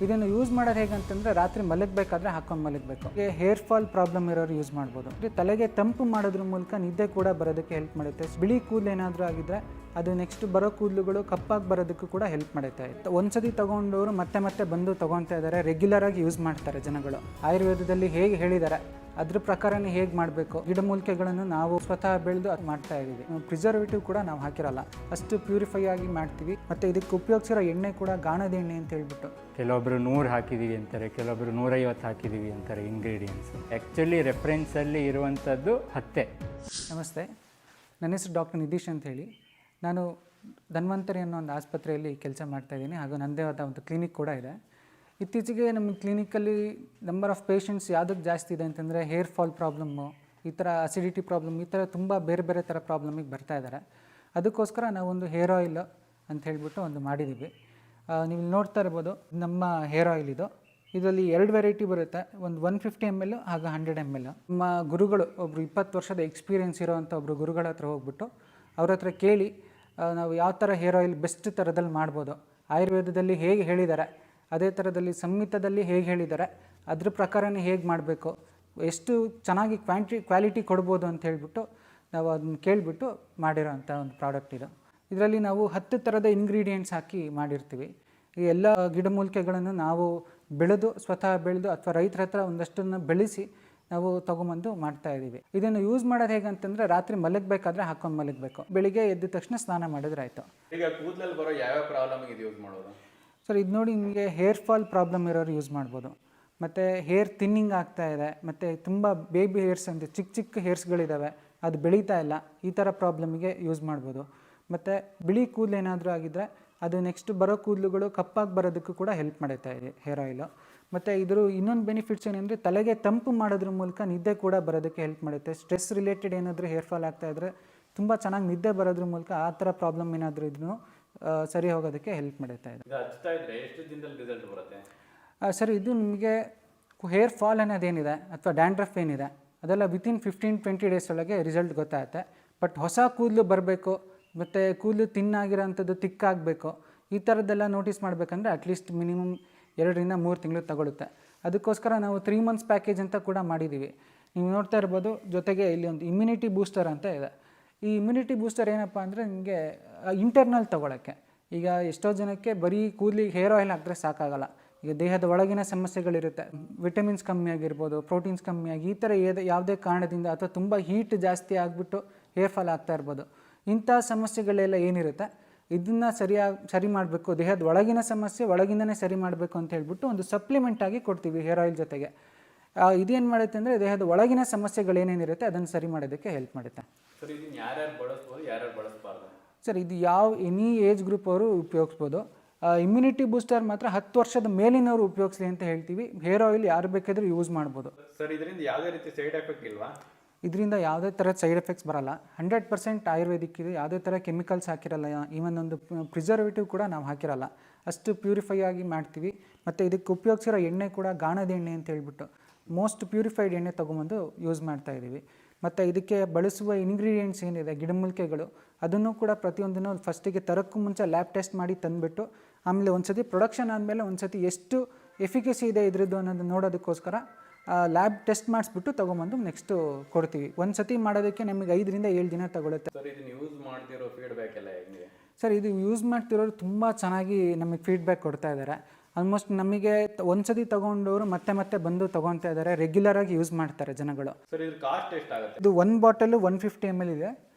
ಇದನ್ನು ಯೂಸ್ ಮಾಡೋದು ಹೇಗಂತಂದರೆ ರಾತ್ರಿ ಮಲಗಬೇಕಾದ್ರೆ ಹಾಕೊಂಡು ಮಲಗಬೇಕು. ಹೇರ್ ಫಾಲ್ ಪ್ರಾಬ್ಲಮ್ ಇರೋರು ಯೂಸ್ ಮಾಡ್ಬೋದು. ತಲೆಗೆ ತಂಪು ಮಾಡೋದ್ರ ಮೂಲಕ ನಿದ್ದೆ ಕೂಡ ಬರೋದಕ್ಕೆ ಹೆಲ್ಪ್ ಮಾಡುತ್ತೆ. ಬಿಳಿ ಕೂದಲು ಏನಾದರೂ ಆಗಿದ್ರೆ ಅದು ನೆಕ್ಸ್ಟ್ ಬರೋ ಕೂದಲುಗಳು ಕಪ್ಪಾಗಿ ಬರೋದಕ್ಕೂ ಕೂಡ ಹೆಲ್ಪ್ ಮಾಡುತ್ತೆ. ಒಂದ್ಸತಿ ತೊಗೊಂಡವರು ಮತ್ತೆ ಮತ್ತೆ ಬಂದು ತೊಗೊತಾ ಇದ್ದಾರೆ, ರೆಗ್ಯುಲರ್ ಆಗಿ ಯೂಸ್ ಮಾಡ್ತಾರೆ ಜನಗಳು. ಆಯುರ್ವೇದದಲ್ಲಿ ಹೇಗೆ ಹೇಳಿದ್ದಾರೆ ಅದ್ರ ಪ್ರಕಾರನೇ ಹೇಗೆ ಮಾಡಬೇಕು, ಗಿಡಮೂಲಿಕೆಗಳನ್ನು ನಾವು ಸ್ವತಃ ಬೆಳೆದು ಅದು ಮಾಡ್ತಾ ಇದ್ದೀವಿ. ಪ್ರಿಸರ್ವೇಟಿವ್ ಕೂಡ ನಾವು ಹಾಕಿರಲ್ಲ, ಅಷ್ಟು ಪ್ಯೂರಿಫೈ ಆಗಿ ಮಾಡ್ತೀವಿ. ಮತ್ತು ಇದಕ್ಕೆ ಉಪಯೋಗಿಸಿರೋ ಎಣ್ಣೆ ಕೂಡ ಗಾಣದ ಎಣ್ಣೆ ಅಂತ ಹೇಳ್ಬಿಟ್ಟು ಕೆಲವೊಬ್ಬರು 100 ಹಾಕಿದ್ದೀವಿ ಅಂತಾರೆ, ಕೆಲವೊಬ್ಬರು 150 ಹಾಕಿದ್ದೀವಿ ಅಂತಾರೆ ಇಂಗ್ರೀಡಿಯೆಂಟ್ಸ್. ಆ್ಯಕ್ಚುಲಿ ರೆಫರೆನ್ಸಲ್ಲಿ ಇರುವಂಥದ್ದು 10. ನಮಸ್ತೆ, ನನ್ನ ಹೆಸರು ಡಾಕ್ಟರ್ ನಿಧೀಶ್ ಅಂತ ಹೇಳಿ. ನಾನು ಧನ್ವಂತರಿ ಅನ್ನೋ ಒಂದು ಆಸ್ಪತ್ರೆಯಲ್ಲಿ ಕೆಲಸ ಮಾಡ್ತಾಯಿದ್ದೀನಿ, ಹಾಗೂ ನನ್ನದೇ ಆದ ಒಂದು ಕ್ಲಿನಿಕ್ ಕೂಡ ಇದೆ. ಇತ್ತೀಚೆಗೆ ನಮ್ಮ ಕ್ಲಿನಿಕಲ್ಲಿ ನಂಬರ್ ಆಫ್ ಪೇಷಂಟ್ಸ್ ಯಾವುದಕ್ಕೆ ಜಾಸ್ತಿ ಇದೆ ಅಂತಂದರೆ ಹೇರ್ ಫಾಲ್ ಪ್ರಾಬ್ಲಮ್ಮು, ಈ ಥರ ಅಸಿಡಿಟಿ ಪ್ರಾಬ್ಲಮ್, ಈ ಥರ ತುಂಬ ಬೇರೆ ಬೇರೆ ಥರ ಪ್ರಾಬ್ಲಮಿಗೆ ಬರ್ತಾ ಇದ್ದಾರೆ. ಅದಕ್ಕೋಸ್ಕರ ನಾವೊಂದು ಹೇರ್ ಆಯಿಲ್ ಅಂತ ಹೇಳ್ಬಿಟ್ಟು ಒಂದು ಮಾಡಿದ್ದೀವಿ. ನೀವು ನೋಡ್ತಾ ಇರ್ಬೋದು ನಮ್ಮ ಹೇರ್ ಆಯಿಲ್ ಇದು. ಇದರಲ್ಲಿ 2 ವೆರೈಟಿ ಬರುತ್ತೆ, ಒಂದು 150 ml ಹಾಗೂ 100 ml. ನಮ್ಮ ಗುರುಗಳು ಒಬ್ಬರು 20 ವರ್ಷದ ಎಕ್ಸ್ಪೀರಿಯೆನ್ಸ್ ಇರೋವಂಥ ಒಬ್ಬರು ಗುರುಗಳ ಹತ್ರ ಹೋಗ್ಬಿಟ್ಟು ಅವ್ರ ಹತ್ರ ಕೇಳಿ ನಾವು ಯಾವ ಥರ ಹೇರ್ ಆಯಿಲ್ ಬೆಸ್ಟ್ ಥರದಲ್ಲಿ ಮಾಡ್ಬೋದು, ಆಯುರ್ವೇದದಲ್ಲಿ ಹೇಗೆ ಹೇಳಿದ್ದಾರೆ ಅದೇ ಥರದಲ್ಲಿ ಸಂಹಿತದಲ್ಲಿ ಹೇಗೆ ಹೇಳಿದ್ದಾರೆ ಅದ್ರ ಪ್ರಕಾರನೇ ಹೇಗೆ ಮಾಡಬೇಕು, ಎಷ್ಟು ಚೆನ್ನಾಗಿ ಕ್ವಾಲಿಟಿ ಕೊಡ್ಬೋದು ಅಂತ ಹೇಳ್ಬಿಟ್ಟು ನಾವು ಅದನ್ನು ಕೇಳಿಬಿಟ್ಟು ಮಾಡಿರೋಂಥ ಒಂದು ಪ್ರಾಡಕ್ಟ್ ಇದು. ಇದರಲ್ಲಿ ನಾವು 10 ಥರದ ಇಂಗ್ರೀಡಿಯೆಂಟ್ಸ್ ಹಾಕಿ ಮಾಡಿರ್ತೀವಿ. ಈ ಎಲ್ಲ ಗಿಡಮೂಲಿಕೆಗಳನ್ನು ನಾವು ಸ್ವತಃ ಬೆಳೆದು ಅಥವಾ ರೈತರ ಹತ್ರ ಒಂದಷ್ಟನ್ನು ಬೆಳೆಸಿ ನಾವು ತೊಗೊಂಬಂದು ಮಾಡ್ತಾಯಿದ್ದೀವಿ. ಇದನ್ನು ಯೂಸ್ ಮಾಡೋದು ಹೇಗಂತಂದರೆ ರಾತ್ರಿ ಮಲಗಬೇಕಾದ್ರೆ ಹಾಕೊಂಡು ಮಲಗಬೇಕು, ಬೆಳಿಗ್ಗೆ ಎದ್ದ ತಕ್ಷಣ ಸ್ನಾನ ಮಾಡಿದ್ರೆ ಆಯಿತು. ಈಗ ಕೂದಲಲ್ಲಿ ಬರೋ ಯಾವ ಪ್ರಾಬ್ಲಮ್ಗೆ ಇದು ಯೂಸ್ ಮಾಡೋದು ಸರ್? ಇದು ನೋಡಿ, ನಿಮಗೆ ಹೇರ್ ಫಾಲ್ ಪ್ರಾಬ್ಲಮ್ ಇರೋರು ಯೂಸ್ ಮಾಡ್ಬೋದು. ಮತ್ತು ಹೇರ್ ಥಿನ್ನಿಂಗ್ ಆಗ್ತಾಯಿದೆ, ಮತ್ತು ತುಂಬ ಬೇಬಿ ಹೇರ್ಸ್ ಅಂತ ಚಿಕ್ಕ ಚಿಕ್ಕ ಹೇರ್ಸ್ಗಳಿದ್ದಾವೆ, ಅದು ಬೆಳೀತಾ ಇಲ್ಲ, ಈ ಥರ ಪ್ರಾಬ್ಲಮಿಗೆ ಯೂಸ್ ಮಾಡ್ಬೋದು. ಮತ್ತು ಬಿಳಿ ಕೂದಲು ಏನಾದರೂ ಆಗಿದ್ದರೆ ಅದು ನೆಕ್ಸ್ಟ್ ಬರೋ ಕೂದಲುಗಳು ಕಪ್ಪಾಗಿ ಬರೋದಕ್ಕೂ ಕೂಡ ಹೆಲ್ಪ್ ಮಾಡುತ್ತೆ ಇದೆ ಹೇರ್ ಆಯಿಲು. ಮತ್ತು ಇದ್ರ ಇನ್ನೊಂದು ಬೆನಿಫಿಟ್ಸ್ ಏನಂದರೆ ತಲೆಗೆ ತಂಪು ಮಾಡೋದ್ರ ಮೂಲಕ ನಿದ್ದೆ ಕೂಡ ಬರೋದಕ್ಕೆ ಹೆಲ್ಪ್ ಮಾಡುತ್ತೆ. ಸ್ಟ್ರೆಸ್ ರಿಲೇಟೆಡ್ ಏನಾದರೂ ಹೇರ್ ಫಾಲ್ ಆಗ್ತಾಯಿದ್ರೆ ತುಂಬ ಚೆನ್ನಾಗಿ ನಿದ್ದೆ ಬರೋದ್ರ ಮೂಲಕ ಆ ಥರ ಪ್ರಾಬ್ಲಮ್ ಏನಾದರೂ ಇದ್ರೂ ಸರಿ ಹೋಗೋದಕ್ಕೆ ಹೆಲ್ಪ್ ಮಾಡುತ್ತಾ ಇದೆ. ಸರ್, ಇದು ನಿಮಗೆ ಹೇರ್ ಫಾಲ್ ಅನ್ನೋದೇನಿದೆ ಅಥವಾ ಡ್ಯಾಂಡ್ರಫ್ ಏನಿದೆ ಅದೆಲ್ಲ ವಿತಿನ್ 15-20 ಡೇಸ್ ಒಳಗೆ ರಿಸಲ್ಟ್ ಗೊತ್ತಾಗುತ್ತೆ. ಬಟ್ ಹೊಸ ಕೂದಲು ಬರಬೇಕು ಮತ್ತು ಕೂದಲು ತಿನ್ನಾಗಿರೋಂಥದ್ದು ತಿಕ್ಕಾಗಬೇಕು, ಈ ಥರದ್ದೆಲ್ಲ ನೋಟಿಸ್ ಮಾಡಬೇಕಂದ್ರೆ ಅಟ್ಲೀಸ್ಟ್ ಮಿನಿಮಮ್ 2-3 ತಿಂಗಳು ತಗೊಳುತ್ತೆ. ಅದಕ್ಕೋಸ್ಕರ ನಾವು 3 months ಪ್ಯಾಕೇಜ್ ಅಂತ ಕೂಡ ಮಾಡಿದ್ದೀವಿ. ನೀವು ನೋಡ್ತಾ ಇರ್ಬೋದು, ಜೊತೆಗೆ ಇಲ್ಲಿ ಒಂದು ಇಮ್ಯುನಿಟಿ ಬೂಸ್ಟರ್ ಅಂತ ಇದೆ. ಈ ಇಮ್ಯುನಿಟಿ ಬೂಸ್ಟರ್ ಏನಪ್ಪ ಅಂದರೆ ನಿಮಗೆ ಇಂಟರ್ನಲ್ ತೊಗೊಳಕ್ಕೆ. ಈಗ ಎಷ್ಟೋ ಜನಕ್ಕೆ ಬರೀ ಕೂದಲಿಗೆ ಹೇರ್ ಆಯಿಲ್ ಹಾಕಿದ್ರೆ ಸಾಕಾಗಲ್ಲ. ಈಗ ದೇಹದ ಒಳಗಿನ ಸಮಸ್ಯೆಗಳಿರುತ್ತೆ, ವಿಟಮಿನ್ಸ್ ಕಮ್ಮಿ ಆಗಿರ್ಬೋದು, ಪ್ರೋಟೀನ್ಸ್ ಕಮ್ಮಿಯಾಗಿ, ಈ ಥರ ಯಾವುದೇ ಕಾರಣದಿಂದ ಅಥವಾ ತುಂಬ ಹೀಟ್ ಜಾಸ್ತಿ ಆಗಿಬಿಟ್ಟು ಹೇರ್ ಫಾಲ್ ಆಗ್ತಾ ಇರ್ಬೋದು. ಇಂಥ ಸಮಸ್ಯೆಗಳೆಲ್ಲ ಏನಿರುತ್ತೆ ಇದನ್ನು ಸರಿ ಮಾಡಬೇಕು, ದೇಹದ ಒಳಗಿನ ಸಮಸ್ಯೆ ಒಳಗಿಂದನೇ ಸರಿ ಮಾಡಬೇಕು ಅಂತ ಹೇಳ್ಬಿಟ್ಟು ಒಂದು ಸಪ್ಲಿಮೆಂಟಾಗಿ ಕೊಡ್ತೀವಿ ಹೇರ್ ಆಯಿಲ್ ಜೊತೆಗೆ. ಇದೇನು ಮಾಡುತ್ತೆ ಅಂದರೆ ದೇಹದ ಒಳಗಿನ ಸಮಸ್ಯೆಗಳೇನೇನಿರುತ್ತೆ ಅದನ್ನು ಸರಿ ಮಾಡೋದಕ್ಕೆ ಹೆಲ್ಪ್ ಮಾಡುತ್ತೆ. ಸರ್, ಇದನ್ನು ಯಾರ್ಯಾರು ಬಳಸ್ಬೋದು, ಯಾರ್ಯಾರು ಬಳಸಬಾರ್ದು? ಸರ್, ಇದು ಎನಿ ಏಜ್ ಗ್ರೂಪ್ ಅವರು ಉಪಯೋಗಿಸ್ಬೋದು. ಇಮ್ಯುನಿಟಿ ಬೂಸ್ಟರ್ ಮಾತ್ರ 10 ವರ್ಷದ ಮೇಲಿನವರು ಉಪಯೋಗಿಸಲಿ ಅಂತ ಹೇಳ್ತೀವಿ. ಹೇರ್ ಆಯಿಲ್ ಯಾರು ಬೇಕಾದರೂ ಯೂಸ್ ಮಾಡ್ಬೋದು. ಸರ್, ಇದರಿಂದ ಯಾವುದೇ ರೀತಿ ಸೈಡ್ ಎಫೆಕ್ಟ್ ಇಲ್ವಾ? ಇದರಿಂದ ಯಾವುದೇ ಥರದ ಸೈಡ್ ಎಫೆಕ್ಟ್ಸ್ ಬರಲ್ಲ. 100% ಆಯುರ್ವೇದಿಕ್ ಇದೆ, ಯಾವುದೇ ಥರ ಕೆಮಿಕಲ್ಸ್ ಹಾಕಿರಲ್ಲ, ಈವನ್ ಒಂದು ಪ್ರಿಸರ್ವೇಟಿವ್ ಕೂಡ ನಾವು ಹಾಕಿರಲ್ಲ, ಅಷ್ಟು ಪ್ಯೂರಿಫೈ ಆಗಿ ಮಾಡ್ತೀವಿ. ಮತ್ತು ಇದಕ್ಕೆ ಉಪಯೋಗಿಸಿರೋ ಎಣ್ಣೆ ಕೂಡ ಗಾಣದ ಎಣ್ಣೆ ಅಂತ ಹೇಳ್ಬಿಟ್ಟು ಮೋಸ್ಟ್ ಪ್ಯೂರಿಫೈಡ್ ಎಣ್ಣೆ ತೊಗೊಂಬಂದು ಯೂಸ್ ಮಾಡ್ತಾಯಿದ್ದೀವಿ. ಮತ್ತು ಇದಕ್ಕೆ ಬಳಸುವ ಇಂಗ್ರೀಡಿಯೆಂಟ್ಸ್ ಏನಿದೆ ಗಿಡಮೂಲಿಕೆಗಳು ಅದನ್ನು ಕೂಡ ಪ್ರತಿಯೊಂದನ್ನು ಫಸ್ಟಿಗೆ ತರೋಕ್ಕೂ ಮುಂಚೆ ಲ್ಯಾಬ್ ಟೆಸ್ಟ್ ಮಾಡಿ ತಂದುಬಿಟ್ಟು ಆಮೇಲೆ ಒಂದು ಸತಿ ಪ್ರೊಡಕ್ಷನ್ ಆದಮೇಲೆ ಒಂದು ಸತಿ ಎಷ್ಟು ಎಫಿಕಸಿ ಇದೆ ಇದರದ್ದು ಅನ್ನೋದು ನೋಡೋದಕ್ಕೋಸ್ಕರ ಲ್ಯಾಬ್ ಟೆಸ್ಟ್ ಮಾಡಿಸ್ಬಿಟ್ಟು ತೊಗೊಂಬಂದು ನೆಕ್ಸ್ಟು ಕೊಡ್ತೀವಿ. ಒಂದು ಸತಿ ಮಾಡೋದಕ್ಕೆ ನಮಗೆ 5-7 ದಿನ ತಗೊಳುತ್ತೆ. ಸರ್, ಇದನ್ನು ಯೂಸ್ ಮಾಡ್ತಿರೋ ಫೀಡ್ಬ್ಯಾಕ್ ಎಲ್ಲ ಹೇಗೆ? ಸರ್, ಇದು ಯೂಸ್ ಮಾಡ್ತಿರೋರು ತುಂಬ ಚೆನ್ನಾಗಿ ನಮಗೆ ಫೀಡ್ಬ್ಯಾಕ್ ಕೊಡ್ತಾ ಇದ್ದಾರೆ. ಆಲ್ಮೋಸ್ಟ್ ನಮಗೆ ಒಂದು ಸತಿ ತೊಗೊಂಡವರು ಮತ್ತೆ ಮತ್ತೆ ಬಂದು ತೊಗೊತಾ ಇದ್ದಾರೆ, ರೆಗ್ಯುಲರ್ ಆಗಿ ಯೂಸ್ ಮಾಡ್ತಾರೆ ಜನಗಳು. ಸರ್, ಇದು ಕಾಸ್ಟ್ ಎಷ್ಟಾಗುತ್ತೆ? ಇದು 1 ಬಾಟಲು 150 ml ಇದೆ.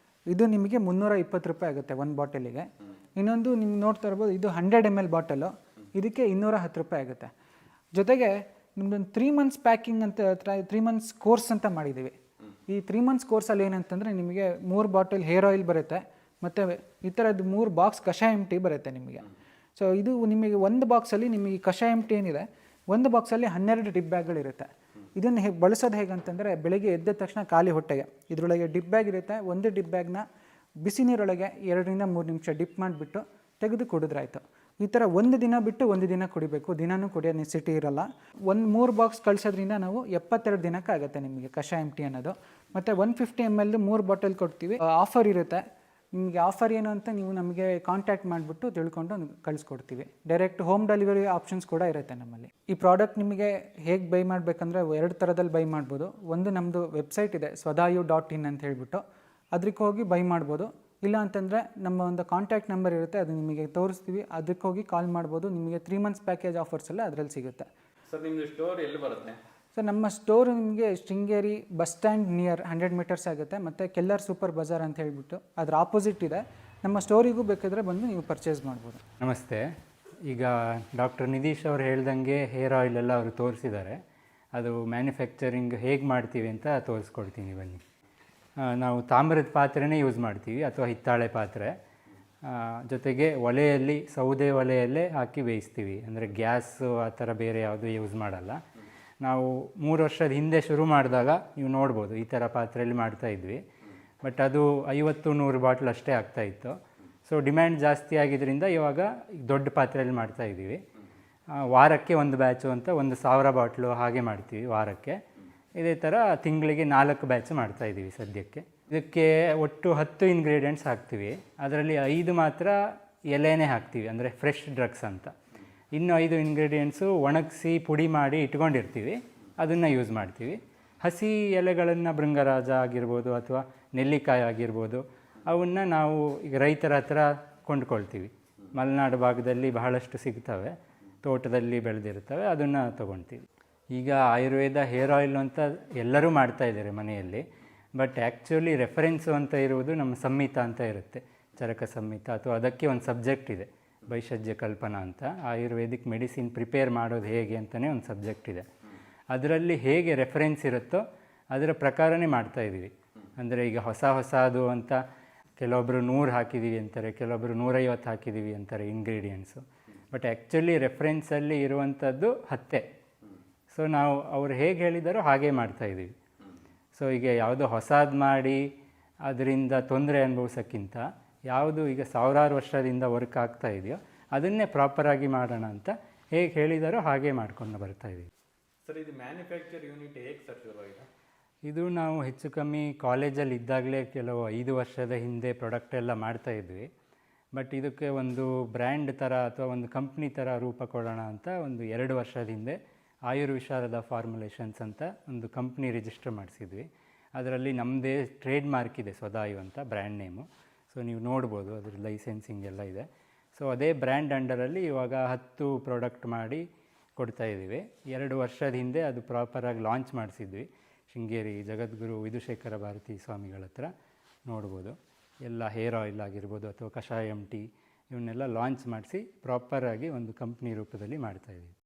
ಇದು ನಿಮಗೆ 320 ರೂಪಾಯಿ ಆಗುತ್ತೆ 1 ಬಾಟಲಿಗೆ. ಇನ್ನೊಂದು ನಿಮ್ಗೆ ನೋಡ್ತಾ ಇರ್ಬೋದು, ಇದು 100 ml ಬಾಟಲು, ಇದಕ್ಕೆ 210 ರೂಪಾಯಿ ಆಗುತ್ತೆ. ಜೊತೆಗೆ ನಿಮ್ದೊಂದು 3 months ಪ್ಯಾಕಿಂಗ್ ಅಂತ 3 months ಕೋರ್ಸ್ ಅಂತ ಮಾಡಿದ್ದೀವಿ. ಈ 3 months ಕೋರ್ಸಲ್ಲಿ ಏನಂತಂದರೆ ನಿಮಗೆ 3 ಬಾಟಲ್ ಹೇರ್ ಆಯಿಲ್ ಬರುತ್ತೆ, ಮತ್ತು ಈ ಥರದ್ದು 3 ಬಾಕ್ಸ್ ಕಷಾಯ ಟೀ ಬರುತ್ತೆ ನಿಮಗೆ. ಸೊ ಇದು ನಿಮಗೆ ಒಂದು ಬಾಕ್ಸಲ್ಲಿ ನಿಮಗೆ ಕಷಾಯ ಟೀ ಏನಿದೆ, ಒಂದು ಬಾಕ್ಸಲ್ಲಿ 12 ಡಿಪ್ ಬ್ಯಾಗ್ಗಳಿರುತ್ತೆ. ಇದನ್ನು ಬಳಸೋದು ಹೇಗಂತಂದರೆ ಬೆಳಗ್ಗೆ ಎದ್ದ ತಕ್ಷಣ ಖಾಲಿ ಹೊಟ್ಟೆಗೆ ಇದರೊಳಗೆ ಡಿಪ್ ಬ್ಯಾಗ್ ಇರುತ್ತೆ, ಒಂದು ಡಿಪ್ ಬ್ಯಾಗ್ನ ಬಿಸಿ ನೀರೊಳಗೆ 2-3 ನಿಮಿಷ ಡಿಪ್ ಮಾಡಿಬಿಟ್ಟು ತೆಗೆದು ಕುಡಿದ್ರಾಯ್ತು. ಈ ಥರ ಒಂದು ದಿನ ಬಿಟ್ಟು ಒಂದು ದಿನ ಕುಡಿಬೇಕು, ದಿನವೂ ಕುಡಿಯೋ ನೆಸಿಟಿ ಇರೋಲ್ಲ. 3 ಬಾಕ್ಸ್ ಕಳಿಸೋದ್ರಿಂದ ನಾವು 72 ದಿನಕ್ಕಾಗುತ್ತೆ ನಿಮಗೆ ಕಷಾಯ ಟೀ ಅನ್ನೋದು. ಮತ್ತು 150 ml 3 ಬಾಟಲ್ ಕೊಡ್ತೀವಿ. ಆಫರ್ ಇರುತ್ತೆ, ನಿಮಗೆ ಆಫರ್ ಏನು ಅಂತ ನೀವು ನಮಗೆ ಕಾಂಟ್ಯಾಕ್ಟ್ ಮಾಡಿಬಿಟ್ಟು ತಿಳ್ಕೊಂಡು ಕಳಿಸ್ಕೊಡ್ತೀವಿ. ಡೈರೆಕ್ಟ್ ಹೋಮ್ ಡೆಲಿವರಿ ಆಪ್ಷನ್ಸ್ ಕೂಡ ಇರುತ್ತೆ ನಮ್ಮಲ್ಲಿ. ಈ ಪ್ರಾಡಕ್ಟ್ ನಿಮಗೆ ಹೇಗೆ ಬೈ ಮಾಡಬೇಕಂದ್ರೆ 2 ಥರದಲ್ಲಿ ಬೈ ಮಾಡ್ಬೋದು. ಒಂದು ನಮ್ಮದು ವೆಬ್ಸೈಟ್ ಇದೆ swadayu.in ಅಂತ ಹೇಳ್ಬಿಟ್ಟು, ಅದಕ್ಕೆ ಹೋಗಿ ಬೈ ಮಾಡ್ಬೋದು. ಇಲ್ಲ ಅಂತಂದರೆ ನಮ್ಮ ಒಂದು ಕಾಂಟ್ಯಾಕ್ಟ್ ನಂಬರ್ ಇರುತ್ತೆ, ಅದು ನಿಮಗೆ ತೋರಿಸ್ತೀವಿ, ಅದಕ್ಕೆ ಹೋಗಿ ಕಾಲ್ ಮಾಡ್ಬೋದು. ನಿಮಗೆ 3 ಮಂತ್ಸ್ ಪ್ಯಾಕೇಜ್ ಆಫರ್ಸ್ ಎಲ್ಲ ಅದರಲ್ಲಿ ಸಿಗುತ್ತೆ. ಸರ್ ನಿಮ್ಮದು ಸ್ಟೋರ್ ಎಲ್ಲಿ ಬರುತ್ತೆ? ಸೊ ನಮ್ಮ ಸ್ಟೋರ್ ನಿಮಗೆ Sringeri bus stand near 100 meters ಆಗುತ್ತೆ. ಮತ್ತು ಕೆಲ್ಲರ್ ಸೂಪರ್ ಬಜಾರ್ ಅಂತ ಹೇಳ್ಬಿಟ್ಟು ಅದರ ಆಪೋಸಿಟ್ ಇದೆ. ನಮ್ಮ ಸ್ಟೋರಿಗೂ ಬೇಕಾದರೆ ಬಂದು ನೀವು ಪರ್ಚೇಸ್ ಮಾಡ್ಬೋದು. ನಮಸ್ತೆ. ಈಗ ಡಾಕ್ಟರ್ ನಿಧೀಶ್ ಅವರು ಹೇಳ್ದಂಗೆ ಹೇರ್ ಆಯಿಲ್ ಎಲ್ಲ ಅವರು ತೋರಿಸಿದ್ದಾರೆ. ಅದು ಮ್ಯಾನುಫ್ಯಾಕ್ಚರಿಂಗ್ ಹೇಗೆ ಮಾಡ್ತೀವಿ ಅಂತ ತೋರಿಸ್ಕೊಡ್ತೀನಿ ಬನ್ನಿ. ನಾವು ತಾಮ್ರದ ಪಾತ್ರೆನೇ ಯೂಸ್ ಮಾಡ್ತೀವಿ ಅಥವಾ ಹಿತ್ತಾಳೆ ಪಾತ್ರೆ. ಜೊತೆಗೆ ಒಲೆಯಲ್ಲಿ ಸೌದೆ ಒಲೆಯಲ್ಲೇ ಹಾಕಿ ಬೇಯಿಸ್ತೀವಿ. ಅಂದರೆ ಗ್ಯಾಸು ಆ ಥರ ಬೇರೆ ಯಾವುದು ಯೂಸ್ ಮಾಡಲ್ಲ. ನಾವು 3 ವರ್ಷದ ಹಿಂದೆ ಶುರು ಮಾಡಿದಾಗ ನೀವು ನೋಡ್ಬೋದು ಈ ಥರ ಪಾತ್ರೆಯಲ್ಲಿ ಮಾಡ್ತಾಯಿದ್ವಿ. ಬಟ್ ಅದು 50-100 ಬಾಟ್ಲ್ ಅಷ್ಟೇ ಆಗ್ತಾಯಿತ್ತು. ಸೊ ಡಿಮ್ಯಾಂಡ್ ಜಾಸ್ತಿ ಆಗಿದ್ದರಿಂದ ಇವಾಗ ದೊಡ್ಡ ಪಾತ್ರೆಯಲ್ಲಿ ಮಾಡ್ತಾಯಿದ್ದೀವಿ. ವಾರಕ್ಕೆ 1 ಬ್ಯಾಚು ಅಂತ 1000 ಬಾಟ್ಲು ಹಾಗೆ ಮಾಡ್ತೀವಿ ವಾರಕ್ಕೆ. ಇದೇ ಥರ ತಿಂಗಳಿಗೆ 4 ಬ್ಯಾಚ್ ಮಾಡ್ತಾಯಿದ್ದೀವಿ ಸದ್ಯಕ್ಕೆ. ಇದಕ್ಕೆ ಒಟ್ಟು 10 ಇಂಗ್ರೀಡಿಯೆಂಟ್ಸ್ ಹಾಕ್ತೀವಿ. ಅದರಲ್ಲಿ 5 ಮಾತ್ರ ಎಲೆನೇ ಹಾಕ್ತೀವಿ, ಅಂದರೆ ಫ್ರೆಶ್ ಡ್ರಗ್ಸ್ ಅಂತ. ಇನ್ನು 5 ಇಂಗ್ರೀಡಿಯೆಂಟ್ಸು ಒಣಗಿಸಿ ಪುಡಿ ಮಾಡಿ ಇಟ್ಕೊಂಡಿರ್ತೀವಿ, ಅದನ್ನು ಯೂಸ್ ಮಾಡ್ತೀವಿ. ಹಸಿ ಎಲೆಗಳನ್ನು ಭೃಂಗರಾಜ ಆಗಿರ್ಬೋದು ಅಥವಾ ನೆಲ್ಲಿಕಾಯಿ ಆಗಿರ್ಬೋದು, ಅವನ್ನ ನಾವು ಈಗ ರೈತರ ಹತ್ರ ಕೊಂಡ್ಕೊಳ್ತೀವಿ. ಮಲೆನಾಡು ಭಾಗದಲ್ಲಿ ಬಹಳಷ್ಟು ಸಿಗ್ತವೆ, ತೋಟದಲ್ಲಿ ಬೆಳೆದಿರ್ತವೆ, ಅದನ್ನು ತೊಗೊಳ್ತೀವಿ. ಈಗ ಆಯುರ್ವೇದ ಹೇರ್ ಆಯಿಲ್ ಅಂತ ಎಲ್ಲರೂ ಮಾಡ್ತಾಯಿದ್ದಾರೆ ಮನೆಯಲ್ಲಿ. ಬಟ್ ಆ್ಯಕ್ಚುಲಿ ರೆಫರೆನ್ಸು ಅಂತ ಇರುವುದು ನಮ್ಮ ಸಂಹಿತ ಅಂತ ಇರುತ್ತೆ, ಚರಕ ಸಂಹಿತ, ಅಥವಾ ಅದಕ್ಕೆ ಒಂದು ಸಬ್ಜೆಕ್ಟ್ ಇದೆ, ಭೈಷಜ್ಯ ಕಲ್ಪನಾ ಅಂತ. ಆಯುರ್ವೇದಿಕ್ ಮೆಡಿಸಿನ್ ಪ್ರಿಪೇರ್ ಮಾಡೋದು ಹೇಗೆ ಅಂತಲೇ ಒಂದು ಸಬ್ಜೆಕ್ಟ್ ಇದೆ. ಅದರಲ್ಲಿ ಹೇಗೆ ರೆಫರೆನ್ಸ್ ಇರುತ್ತೋ ಅದರ ಪ್ರಕಾರನೇ ಮಾಡ್ತಾಯಿದ್ದೀವಿ. ಅಂದರೆ ಈಗ ಹೊಸದು ಅಂತ ಕೆಲವೊಬ್ಬರು 100 ಹಾಕಿದ್ದೀವಿ ಅಂತಾರೆ, ಕೆಲವೊಬ್ಬರು 150 ಹಾಕಿದ್ದೀವಿ ಅಂತಾರೆ ಇಂಗ್ರೀಡಿಯೆಂಟ್ಸು. ಬಟ್ ಆ್ಯಕ್ಚುಲಿ ರೆಫರೆನ್ಸಲ್ಲಿ ಇರುವಂಥದ್ದು 10. ಸೊ ನಾವು ಅವ್ರು ಹೇಗೆ ಹೇಳಿದಾರೋ ಹಾಗೆ ಮಾಡ್ತಾಯಿದ್ದೀವಿ. ಸೊ ಈಗ ಯಾವುದೋ ಹೊಸದು ಮಾಡಿ ಅದರಿಂದ ತೊಂದರೆ ಅನುಭವಿಸೋಕ್ಕಿಂತ ಯಾವುದು ಈಗ ಸಾವಿರಾರು ವರ್ಷದಿಂದ ವರ್ಕ್ ಆಗ್ತಾ ಇದೆಯೋ ಅದನ್ನೇ ಪ್ರಾಪರಾಗಿ ಮಾಡೋಣ ಅಂತ ಹೇಗೆ ಹೇಳಿದಾರೋ ಹಾಗೆ ಮಾಡ್ಕೊಂಡು ಬರ್ತಾಯಿದ್ದೀವಿ. ಸರ್ ಇದು ಮ್ಯಾನುಫ್ಯಾಕ್ಚರ್ ಯೂನಿಟ್ ಹೇಗೆ ಸರ್ ಶುರುವಾಗಿದೆ? ಇದು ನಾವು ಹೆಚ್ಚು ಕಮ್ಮಿ ಕಾಲೇಜಲ್ಲಿ ಇದ್ದಾಗಲೇ ಕೆಲವು 5 ವರ್ಷದ ಹಿಂದೆ ಪ್ರಾಡಕ್ಟ್ ಎಲ್ಲ ಮಾಡ್ತಾಯಿದ್ವಿ. ಬಟ್ ಇದಕ್ಕೆ ಒಂದು ಬ್ರ್ಯಾಂಡ್ ಥರ ಅಥವಾ ಒಂದು ಕಂಪ್ನಿ ಥರ ರೂಪ ಕೊಡೋಣ ಅಂತ ಒಂದು 2 ವರ್ಷದ ಹಿಂದೆ ಆಯುರ್ವಿಶಾರದ ಫಾರ್ಮುಲೇಷನ್ಸ್ ಅಂತ ಒಂದು ಕಂಪ್ನಿ ರಿಜಿಸ್ಟರ್ ಮಾಡಿಸಿದ್ವಿ. ಅದರಲ್ಲಿ ನಮ್ಮದೇ ಟ್ರೇಡ್ ಮಾರ್ಕ್ ಇದೆ, ಸ್ವದಾಯು ಅಂತ ಬ್ರ್ಯಾಂಡ್ ನೇಮು. ಸೊ ನೀವು ನೋಡ್ಬೋದು ಅದ್ರ ಲೈಸೆನ್ಸಿಂಗ್ ಎಲ್ಲ ಇದೆ. ಸೊ ಅದೇ ಬ್ರ್ಯಾಂಡ್ ಅಂಡರಲ್ಲಿ ಇವಾಗ 10 ಪ್ರಾಡಕ್ಟ್ ಮಾಡಿ ಕೊಡ್ತಾಯಿದ್ದೀವಿ. 2 ವರ್ಷದ ಹಿಂದೆ ಅದು ಪ್ರಾಪರಾಗಿ ಲಾಂಚ್ ಮಾಡಿಸಿದ್ವಿ ಶೃಂಗೇರಿ ಜಗದ್ಗುರು ವಿಧುಶೇಖರ ಭಾರತಿ ಸ್ವಾಮಿಗಳ ಹತ್ರ. ನೋಡ್ಬೋದು ಎಲ್ಲ ಹೇರ್ ಆಯಿಲ್ ಆಗಿರ್ಬೋದು ಅಥವಾ ಕಷಾಯಂ ಟೀ ಇವನ್ನೆಲ್ಲ ಲಾಂಚ್ ಮಾಡಿಸಿ ಪ್ರಾಪರಾಗಿ ಒಂದು ಕಂಪ್ನಿ ರೂಪದಲ್ಲಿ ಮಾಡ್ತಾಯಿದ್ದೀವಿ.